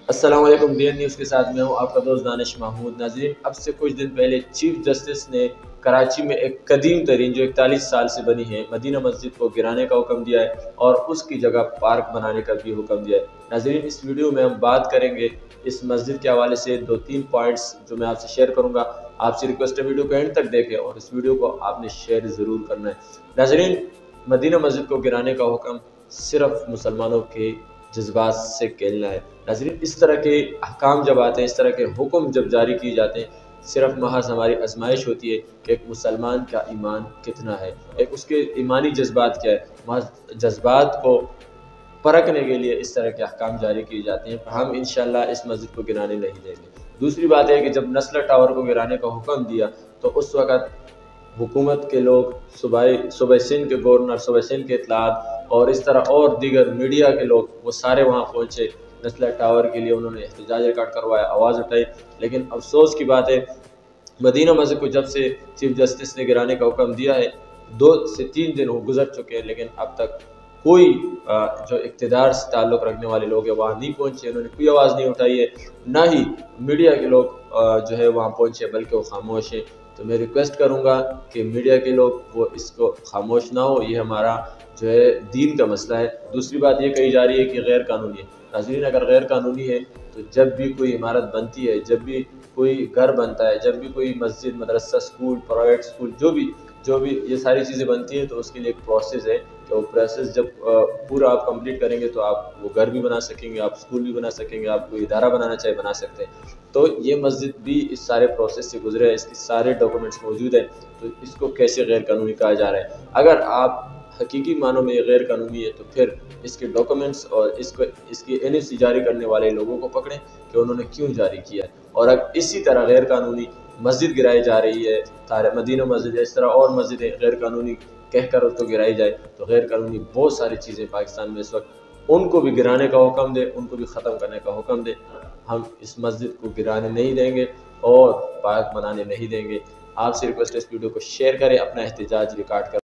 अस्सलाम वालेकुम DN news के साथ मैं हूं आपका दोस्त दानिश महमूद। नाज़रीन, अब से कुछ दिन पहले चीफ जस्टिस ने कराची में एक कदीम तरीन जो 41 साल से बनी है मदीना मस्जिद को गिराने का हुक्म दिया है और उसकी जगह पार्क बनाने का भी हुक्म दिया है। नाज़रीन, इस वीडियो में हम बात करेंगे इस मस्जिद के हवाले से 2-3 पॉइंट्स जो मैं आपसे शेयर करूँगा। आपसे रिक्वेस्ट है वीडियो को एंड तक देखें और इस वीडियो को आपने शेयर ज़रूर करना है। नाज़रीन, मदीना मस्जिद को गिराने का हुक्म सिर्फ मुसलमानों के जज्बात से खेलना है। नाज़रीन, इस तरह के अहकाम जब आते हैं, इस तरह के हुक्म जब जारी किए जाते हैं, सिर्फ महज हमारी आजमाइश होती है कि एक मुसलमान का ईमान कितना है, एक उसके ईमानी जज्बात क्या है। महज जज्बात को परखने के लिए इस तरह के अहकाम जारी किए जाते हैं। हम इंशाअल्लाह इस मस्जिद को गिराने नहीं देंगे। दूसरी बात है कि जब नस्ला टावर को गिराने का हुक्म दिया तो उस वक़्त हुकूमत के लोग, सूबे सिंध के गवर्नर, सूबे सिंध के इत्तलात और इस तरह और दीगर मीडिया के लोग वो सारे वहाँ पहुँचे नस्ला टावर के लिए। उन्होंने एहतजाज रिकॉर्ड करवाया, आवाज़ उठाई। लेकिन अफसोस की बात है, मदीना मस्जिद को जब से चीफ जस्टिस ने गिराने का हुक्म दिया है 2 से 3 दिन हो गुजर चुके हैं, लेकिन अब तक कोई जो इक़्तिदार से ताल्लुक़ रखने वाले लोग हैं वहाँ नहीं पहुँचे। उन्होंने कोई आवाज़ नहीं उठाई है, ना ही मीडिया के लोग जो है वहाँ पहुँचे, बल्कि वो खामोश है। तो मैं रिक्वेस्ट करूँगा कि मीडिया के लोग वो इसको खामोश ना हो, ये हमारा जो है दीन का मसला है। दूसरी बात ये कही जा रही है कि गैर कानूनी है। नाज़रीन, अगर गैर कानूनी है तो जब भी कोई इमारत बनती है, जब भी कोई घर बनता है, जब भी कोई मस्जिद, मदरसा, स्कूल, प्राइवेट स्कूल, जो भी ये सारी चीज़ें बनती हैं तो उसके लिए एक प्रोसेस है। तो वो प्रोसेस जब पूरा आप कंप्लीट करेंगे तो आप वो घर भी बना सकेंगे, आप स्कूल भी बना सकेंगे, आप कोई इदारा बनाना चाहे बना सकते हैं। तो ये मस्जिद भी इस सारे प्रोसेस से गुजरे है, इसके सारे डॉक्यूमेंट्स मौजूद हैं। तो इसको कैसे गैर कानूनी कहा जा रहा है? अगर आप हकीकी मानों में ये गैर कानूनी है तो फिर इसके डॉक्यूमेंट्स और इसकी NOC जारी करने वाले लोगों को पकड़ें कि उन्होंने क्यों जारी किया है। और अगर इसी तरह गैर कानूनी मस्जिद गिराई जा रही है, मदीना मस्जिद है, इस तरह और मस्जिदें गैर कानूनी कहकर उसको गिराई जाए, तो गैर कानूनी बहुत सारी चीज़ें पाकिस्तान में इस वक्त, उनको भी गिराने का हुक्म दे, उनको भी ख़त्म करने का हुक्म दे। हम इस मस्जिद को गिराने नहीं देंगे और पार्क बनाने नहीं देंगे। आपसे रिक्वेस्ट है इस वीडियो को शेयर करें, अपना एहतजाज रिकॉर्ड करें।